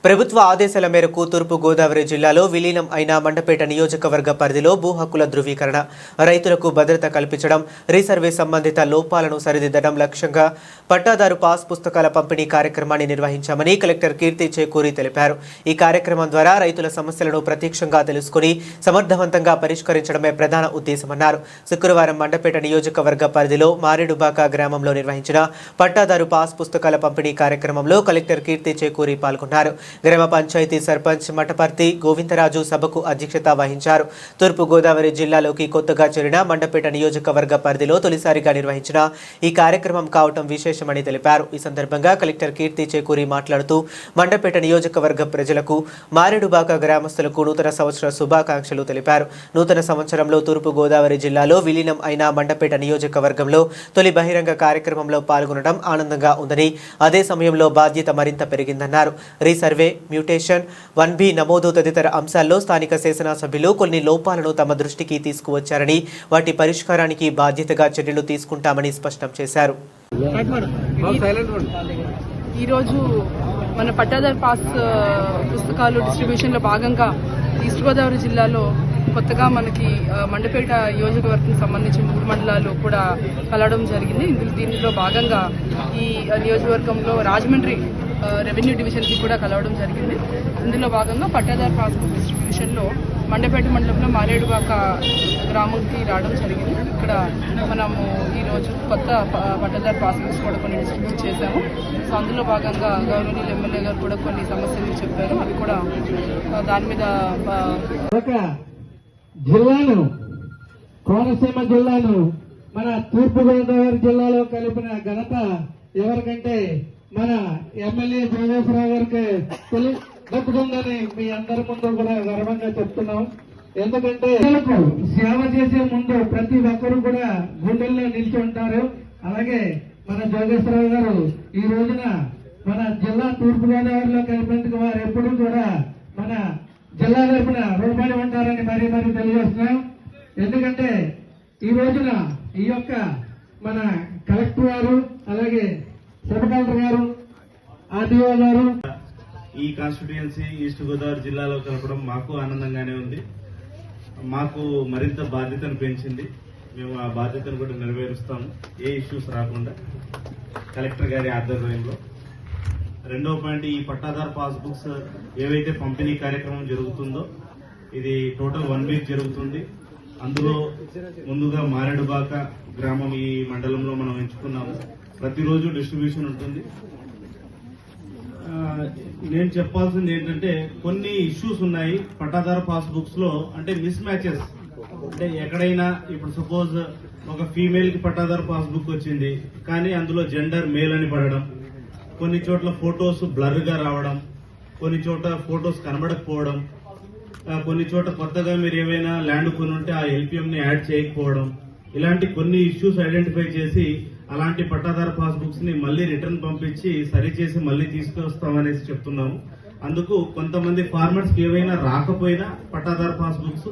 ప్రభుత్వ ఆదేశాల మేరకు తూర్పు గోదావరి జిల్లాలో విలీనం అయిన మండపేట నియోజకవర్గ పరిధిలో భూ హక్కుల ధృవీకరణ, రైతులకు భద్రత కల్పించడం, రీసర్వే సంబంధిత లోపాలను సరిదిద్దడం లక్ష్యంగా పట్టాదారు పాస్ పుస్తకాల పంపిణీ కార్యక్రమాన్ని నిర్వహించామని కలెక్టర్ కీర్తి చేకూరి తెలిపారు. ఈ కార్యక్రమం ద్వారా రైతుల సమస్యలను ప్రత్యక్షంగా తెలుసుకుని సమర్థవంతంగా పరిష్కరించడమే ప్రధాన ఉద్దేశమన్నారు. శుక్రవారం మండపేట నియోజకవర్గ పరిధిలో మారేడుబాక గ్రామంలో నిర్వహించిన పట్టాదారు పాస్ పుస్తకాల పంపిణీ కార్యక్రమంలో కలెక్టర్ కీర్తి చేకూరి పాల్గొన్నారు. గ్రామ పంచాయతీ సర్పంచ్ మఠపర్తి గోవిందరాజు సభకు అధ్యక్షత వహించారు. తూర్పు గోదావరి జిల్లాలోకి కొత్తగా చేరిన మండపేట నియోజకవర్గ పరిధిలో తొలిసారిగా నిర్వహించిన ఈ కార్యక్రమం కావటం విశేషమని తెలిపారు. ఈ సందర్భంగా కలెక్టర్ కీర్తి చేకూరి మాట్లాడుతూ మండపేట నియోజకవర్గ ప్రజలకు, మారేడుబాక గ్రామస్తులకు నూతన సంవత్సర శుభాకాంక్షలు తెలిపారు. నూతన సంవత్సరంలో తూర్పు గోదావరి జిల్లాలో విలీనం అయిన మండపేట నియోజకవర్గంలో తొలి బహిరంగ కార్యక్రమంలో పాల్గొనడం ఆనందంగా ఉందని, అదే సమయంలో బాధ్యత మరింత పెరిగిందన్నారు. రీసర్వే, మ్యూటేషన్, 1B నమోదు తదితర అంశాల్లో స్థానిక శాసనసభ్యులు కొన్ని లోపాలను తమ దృష్టికి తీసుకువచ్చారని, వాటి పరిష్కారానికి బాధ్యతగా చర్యలు తీసుకుంటామని స్పష్టం చేశారు. ఈరోజు మన పట్టాదారు పాస్ పుస్తకాలు డిస్ట్రిబ్యూషన్లో భాగంగా ఈస్ట్ గోదావరి జిల్లాలో కొత్తగా మనకి మండపేట నియోజకవర్గం సంబంధించిన 3 మండలాలు కూడా కలవడం జరిగింది. దీనిలో భాగంగా ఈ నియోజకవర్గంలో రాజమండ్రి రెవెన్యూ డివిజన్కి కూడా కలవడం జరిగింది. ఇందులో భాగంగా పట్టాదారు పాస్బుక్ డిస్ట్రిబ్యూషన్లో మండపేట మండలంలో మారేడుబాక గ్రామంకి రావడం జరిగింది. ఇక్కడ మనము ఈరోజు కొత్త పట్టాదారు పాస్బుక్స్ కూడా కొన్ని డిస్ట్రిబ్యూట్ చేశాము. సో అందులో భాగంగా గౌరవనీయులు ఎమ్మెల్యే గారు కూడా కొన్ని సమస్యలు చెప్పారు. అవి కూడా దాని మీద జిల్లాను, కోనసీమ జిల్లాను మన తూర్పు గోదావరి జిల్లాలో కలిపిన ఘనత ఎవరికంటే మన ఎమ్మెల్యే జోగేశ్వరరావు గారికి దక్కుతుందని మీ అందరి ముందు కూడా గర్వంగా చెప్తున్నాం. ఎందుకంటే సేవ చేసే ముందు ప్రతి ఒక్కరూ కూడా గుండెల్లో నిలిచి ఉంటారు. అలాగే మన జోగేశ్వరరావు గారు ఈ రోజున మన జిల్లా తూర్పు గోదావరిలో కలిపేందుకు వారు ఎప్పుడూ కూడా మన జిల్లా తరఫున రూపాయలు ఉంటారని మరీ తెలియజేస్తున్నాం. ఎందుకంటే ఈ రోజున ఈ యొక్క మన కలెక్టర్ గారు, అలాగే సబ్ కలెక్టర్ గారు, ఆర్డీఓ గారు ఈ కాన్స్టిట్యుయెన్సీ ఈస్ట్ గోదావరి జిల్లాలో కలపడం మాకు ఆనందంగానే ఉంది. మాకు మరింత బాధ్యతను పెంచింది. మేము ఆ బాధ్యతను కూడా నెరవేరుస్తాము, ఏ ఇష్యూస్ రాకుండా కలెక్టర్ గారి ఆధ్వర్యంలో. రెండవ పాయింట్, ఈ పట్టాదారు పాస్బుక్స్ ఏవైతే పంపిణీ కార్యక్రమం జరుగుతుందో ఇది టోటల్ 1 వీక్ జరుగుతుంది. అందులో ముందుగా మారేడుబాక గ్రామం ఈ మండలంలో మనం ఎంచుకున్నాము. ప్రతిరోజు డిస్ట్రిబ్యూషన్ ఉంటుంది. నేను చెప్పాల్సింది ఏంటంటే కొన్ని ఇష్యూస్ ఉన్నాయి పట్టాదారు పాస్బుక్స్ లో. అంటే మిస్ మ్యాచెస్, అంటే ఎక్కడైనా ఇప్పుడు సపోజ్ ఒక ఫీమేల్ కి పట్టాదారు పాస్బుక్ వచ్చింది కానీ అందులో జెండర్ మేల్ అని పడడం, కొన్ని చోట్ల ఫొటోస్ బ్లర్ గా రావడం, కొన్ని చోట్ల ఫొటోస్ కనబడకపోవడం, కొన్ని చోట్ల కొత్తగా మీరు ఏమైనా ల్యాండ్ కొని ఉంటే ఆ ఎల్పిఎం ని యాడ్ చేయకపోవడం, ఇలాంటి కొన్ని ఇష్యూస్ ఐడెంటిఫై చేసి అలాంటి పట్టాదారు పాస్బుక్స్ ని మళ్లీ రిటర్న్ పంపించి సరిచేసి మళ్లీ తీసుకొస్తామనేసి చెప్తున్నాము. అందుకు కొంతమంది ఫార్మర్స్ కి ఏవైనా రాకపోయినా పట్టాదారు పాస్బుక్స్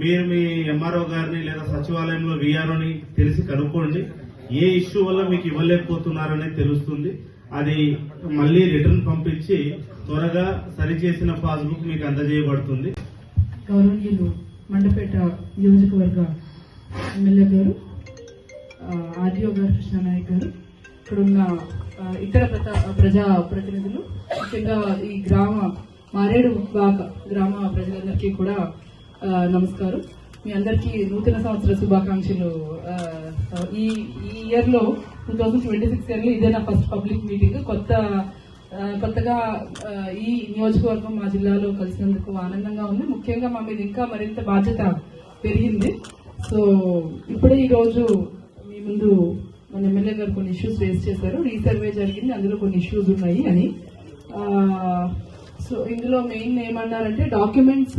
మీరు మీ ఎంఆర్ఓ గారిని లేదా సచివాలయంలో వీఆర్ఓని తెలిసి కనుక్కోండి. ఏ ఇష్యూ వల్ల మీకు ఇవ్వలేకపోతున్నారనేది తెలుస్తుంది. అది మళ్లీ రిటర్న్ పంపించి త్వరగా సరిచేసిన పాస్బుక్ మీకు అందజేయబడుతుంది. గౌరవనీయులు మండపేట నియోజకవర్గ ఎమ్మెల్యే గారు, ఆర్డీఓ గారు, కృష్ణానాయక్ గారు, ఇక్కడున్న ఇతర ప్రజా ప్రతినిధులు, ముఖ్యంగా ఈ మారేడుబాక గ్రామ ప్రజలందరికీ కూడా నమస్కారం. మీ అందరికీ నూతన సంవత్సర శుభాకాంక్షలు. ఈ ఇయర్ లో 2026 ఇయర్ లో ఇదే నా ఫస్ట్ పబ్లిక్ మీటింగ్. కొత్తగా ఈ నియోజకవర్గం మా జిల్లాలో కలిసినందుకు ఆనందంగా ఉంది. ముఖ్యంగా మా మీద ఇంకా మరింత బాధ్యత పెరిగింది. సో ఇప్పుడే ఈ రోజు మీ ముందు మన ఎమ్మెల్యే గారు కొన్ని ఇష్యూస్ రేస్ చేశారు. రీసర్వే జరిగింది, అందులో కొన్ని ఇష్యూస్ ఉన్నాయి అని. సో ఇందులో మెయిన్ ఏమన్నారంటే డాక్యుమెంట్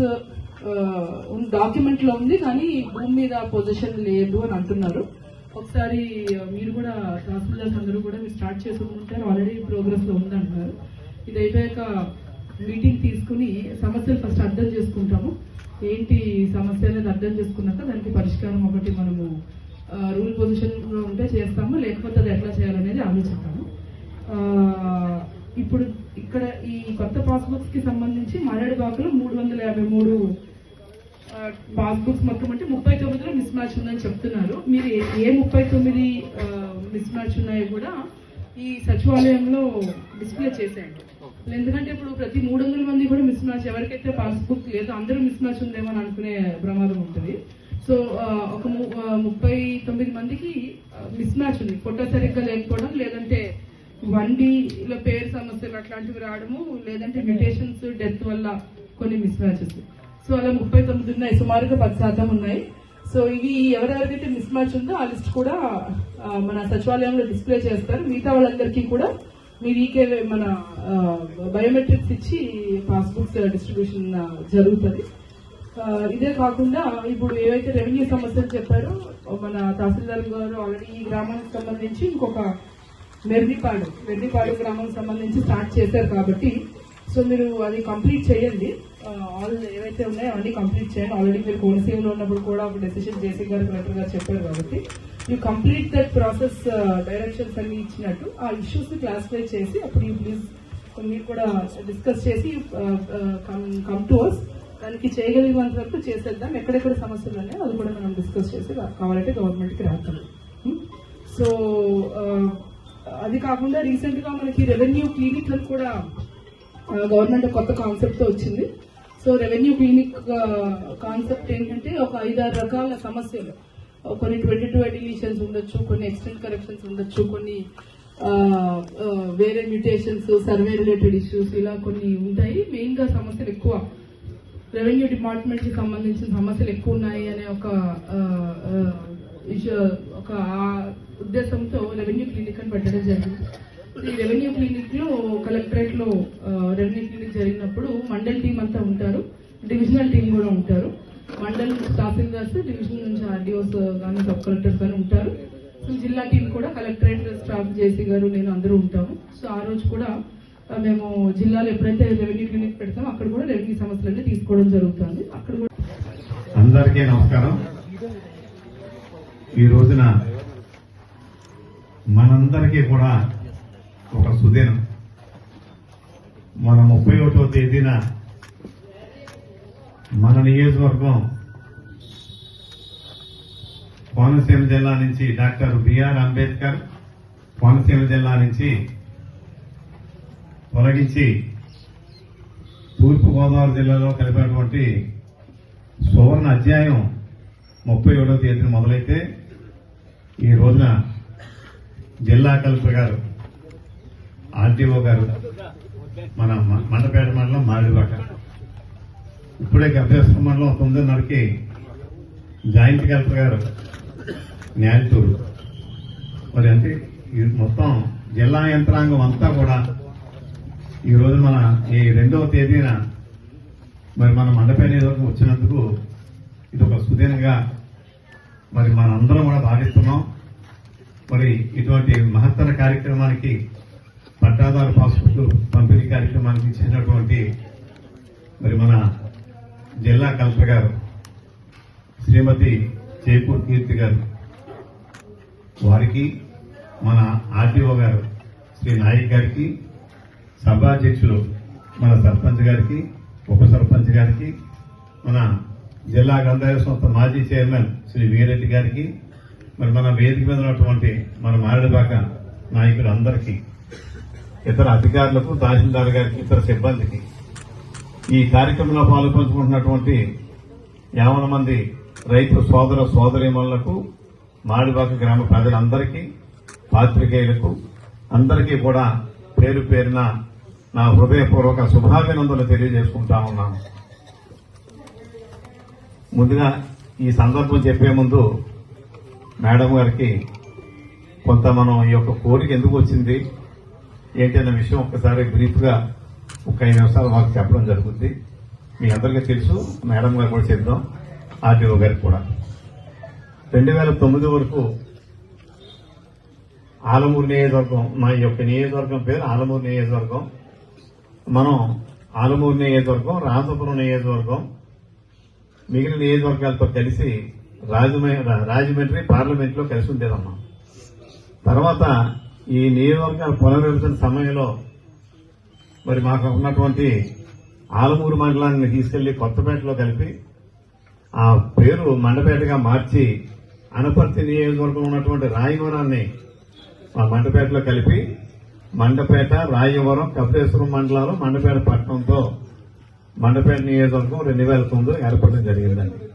లో ఉంది కానీ భూమి మీద పొజిషన్ లేదు అని అంటున్నారు. ఒకసారి మీరు కూడా తహసీల్దార్స్ అందరూ కూడా మీరు స్టార్ట్ చేసుకుంటారు, ఆల్రెడీ ప్రోగ్రెస్ లో ఉందంటున్నారు. ఇది అయిపోయాక మీటింగ్ తీసుకుని సమస్యలు ఫస్ట్ అర్థం చేసుకుంటాము. ఏంటి సమస్య అనేది అర్థం చేసుకున్నాక దానికి పరిష్కారం ఒకటి మనము రూల్ పొజిషన్ లో ఉంటే చేస్తాము, లేకపోతే అది ఎట్లా చేయాలనేది ఆలోచిస్తాము. ఇప్పుడు ఇక్కడ ఈ కొత్త పాస్బుక్స్ కి సంబంధించి మారేడుబాకులో 353 పాస్బుక్స్ మొత్తం అంటే 39లో మిస్ మ్యాచ్ ఉందని చెప్తున్నారు. మీరు ఏ 39 మిస్ మ్యాచ్ ఉన్నాయో కూడా ఈ సచివాలయంలో డిస్ప్లే చేసేయండి. ఎందుకంటే ఇప్పుడు ప్రతి 300 మంది కూడా మిస్ మ్యాచ్, ఎవరికైతే పాస్బుక్ లేదో అందరూ మిస్ మ్యాచ్ ఉందేమో అని అనుకునే ప్రమాదం ఉంటుంది. సో ఒక 39 మందికి మిస్ మ్యాచ్ ఉంది. ఫోటో సరిగ్గా లేకపోవడం, లేదంటే 1Dలో పేరు సమస్యలు అట్లాంటివి రావడము, లేదంటే మ్యూటేషన్స్, డెత్ వల్ల కొన్ని మిస్ మ్యాచెస్. సో అలా 39 ఉన్నాయి, సుమారుగా 10% ఉన్నాయి. సో ఇవి ఎవరెవరికైతే మిస్ మ్యాచ్ ఉందో ఆ లిస్ట్ కూడా మన సచివాలయంలో డిస్ప్లే చేస్తారు. మిగతా వాళ్ళందరికీ కూడా మీ వీకే మన బయోమెట్రిక్స్ ఇచ్చి పాస్బుక్స్ డిస్ట్రిబ్యూషన్ జరుగుతుంది. ఇదే కాకుండా ఇప్పుడు ఏవైతే రెవెన్యూ సమస్యలు చెప్పారో మన తహసీల్దార్ గారు ఆల్రెడీ ఈ గ్రామానికి సంబంధించి ఇంకొక మెర్రిపాడు గ్రామానికి సంబంధించి స్టార్ట్ చేశారు. కాబట్టి సో మీరు అది కంప్లీట్ చేయండి. ఆల్ ఏవైతే ఉన్నాయో అవన్నీ కంప్లీట్ చేయండి. ఆల్రెడీ మీరు కోనసీమలో ఉన్నప్పుడు కూడా ఒక డెసిషన్ జేసీ గారు, కలెక్టర్ గారు చెప్పారు. కాబట్టి you complete that process directions అన్ని ఇచ్చినట్టు ఆ ఇష్యూస్ ని క్లాసిఫై చేసి అప్పుడు యూ ప్లీజ్ మీరు కూడా డిస్కస్ చేసి కమ్ టు అస్. దానికి చేయగలిగినంత వరకు చేసేద్దాం. ఎక్కడెక్కడ సమస్యలు ఉన్నాయో అది కూడా మనం డిస్కస్ చేసి కావాలంటే గవర్నమెంట్కి రాస్తాం. సో అది కాకుండా రీసెంట్ గా మనకి రెవెన్యూ క్లినిక్ అని కూడా గవర్నమెంట్ కొత్త కాన్సెప్ట్ తో వచ్చింది. సో రెవెన్యూ క్లినిక్ కాన్సెప్ట్ ఏంటంటే ఒక 5-6 రకాల సమస్యలు, కొన్ని 22 డిలీషన్స్ ఉండొచ్చు, కొన్ని ఎక్స్టెంట్ కరెక్షన్స్ ఉండొచ్చు, కొన్ని వేరే మ్యూటేషన్స్, సర్వే రిలేటెడ్ ఇష్యూస్, ఇలా కొన్ని ఉంటాయి. మెయిన్ గా సమస్యలు ఎక్కువ రెవెన్యూ డిపార్ట్మెంట్ కి సంబంధించిన సమస్యలు ఎక్కువ ఉన్నాయి అనే ఒక ఉద్దేశంతో రెవెన్యూ క్లినిక్ అని పెట్టడం జరిగింది. ఈ రెవెన్యూ క్లినిక్ లో కలెక్టరేట్ లో రెవెన్యూ క్లినిక్ జరిగినప్పుడు మండల్ టీం అంతా ఉంటారు, డివిజనల్ టీం కూడా ఉంటారు. మండల్ తహసీల్దార్స్, డివిజన్ నుంచి ఆర్డీఓస్ కానీ సబ్ కలెక్టర్స్ కానీ ఉంటారు. సో జిల్లా టీం కూడా కలెక్టరేట్ స్టాఫ్ జేసీ గారు, నేను అందరూ ఉంటాము. సో ఆ రోజు కూడా మేము జిల్లాలో ఎప్పుడైతే రెవెన్యూ క్లినిక్ పెడతామో అక్కడ కూడా రెవెన్యూ సమస్యలన్నీ తీసుకోవడం జరుగుతుంది. అక్కడ కూడా అందరికీ నమస్కారం. ఈ రోజున మనందరికీ కూడా ఒక సుదినం. మన 31వ తేదీన మన నియోజకవర్గం కోనసీమ జిల్లా నుంచి డాక్టర్ బిఆర్ అంబేద్కర్ కోనసీమ జిల్లా నుంచి తొలగించి తూర్పుగోదావరి జిల్లాలో కలిపినటువంటి సువర్ణ అధ్యాయం 31వ తేదీన మొదలైతే ఈ రోజున జిల్లా కలెక్టర్ గారు, ఆర్టీఓ గారు, మన మండపేట మండలం మారేడుబాక, ఇప్పుడే గబ్బేశ్వర మండలం 9:30కి జాయింట్ కలెక్టర్ గారు న్యాయతూరు. మరి అంటే మొత్తం జిల్లా యంత్రాంగం అంతా కూడా ఈ రోజు మన ఈ 2వ తేదీన మరి మన మండపేట నియోజకవర్గం వచ్చినందుకు ఇది ఒక సుదినంగా మరి మనందరం కూడా భావిస్తున్నాం. మరి ఇటువంటి మహత్తర కార్యక్రమానికి, పట్టాదారు పాస్బుక్ పంపిణీ కార్యక్రమానికి ఇచ్చినటువంటి మరి మన జిల్లా కలెక్టర్ గారు శ్రీమతి జైపూర్ కీర్తి గారు, వారికి, మన ఆర్టీఓ గారు శ్రీ నాయక్ గారికి, సభాధ్యక్షులు మన సర్పంచ్ గారికి, ఉప సర్పంచ్ గారికి, మన జిల్లా గ్రంథాలయ సంస్థ మాజీ చైర్మన్ శ్రీ వీరెడ్డి గారికి, మరి మన వేదిక మీద ఉన్నటువంటి మన మారేడుబాక నాయకులందరికీ, ఇతర అధికారులకు, తహసీల్దార్ గారికి, ఇతర సిబ్బందికి, ఈ కార్యక్రమంలో పాల్పంచుకుంటున్నటువంటి 50 మంది రైతు సోదర సోదరీమణులకు, మారేడుబాక గ్రామ ప్రజలందరికీ, పాత్రికేయులకు అందరికీ కూడా పేరు పేరున నా హృదయపూర్వక శుభాభినందనలు తెలియజేసుకుంటా ఉన్నాను. ముందుగా ఈ సందర్భం చెప్పే ముందు మేడం గారికి కొంత మనం ఈ యొక్క కోరిక ఎందుకు వచ్చింది ఏంటన్న విషయం ఒక్కసారి బ్రీఫ్ గా ఒక 5 నిమిషాలు మాకు చెప్పడం జరుగుతుంది. మీ అందరికీ తెలుసు, మేడం గారు కూడా చెప్దాం, ఆర్టీఓ గారికి కూడా. 2009 వరకు ఆలమూరు నియోజకవర్గం, మా యొక్క నియోజకవర్గం పేరు ఆలమూరు నియోజకవర్గం. మనం ఆలమూరు నియోజకవర్గం, రాజపురం నియోజకవర్గం, మిగిలిన నియోజకవర్గాలతో కలిసి రాజమండ్రి పార్లమెంట్ లో కలిసి ఉండేదమ్మా. తర్వాత ఈ నియోజకవర్గాల పునర్విభజన సమయంలో మరి మాకు ఉన్నటువంటి ఆలమూరు మండలాన్ని తీసుకెళ్లి కొత్తపేటలో కలిపి ఆ పేరు మండపేటగా మార్చి అనపర్తి నియోజకవర్గంలో ఉన్నటువంటి రాయవరాన్ని ఆ మండపేటలో కలిపి మండపేట, రాయవరం, కపిలేశ్వరం మండలాలు మండపేట పట్టణంతో మండపేట నియోజకవర్గం 2009 ఏర్పడడం జరిగిందండి.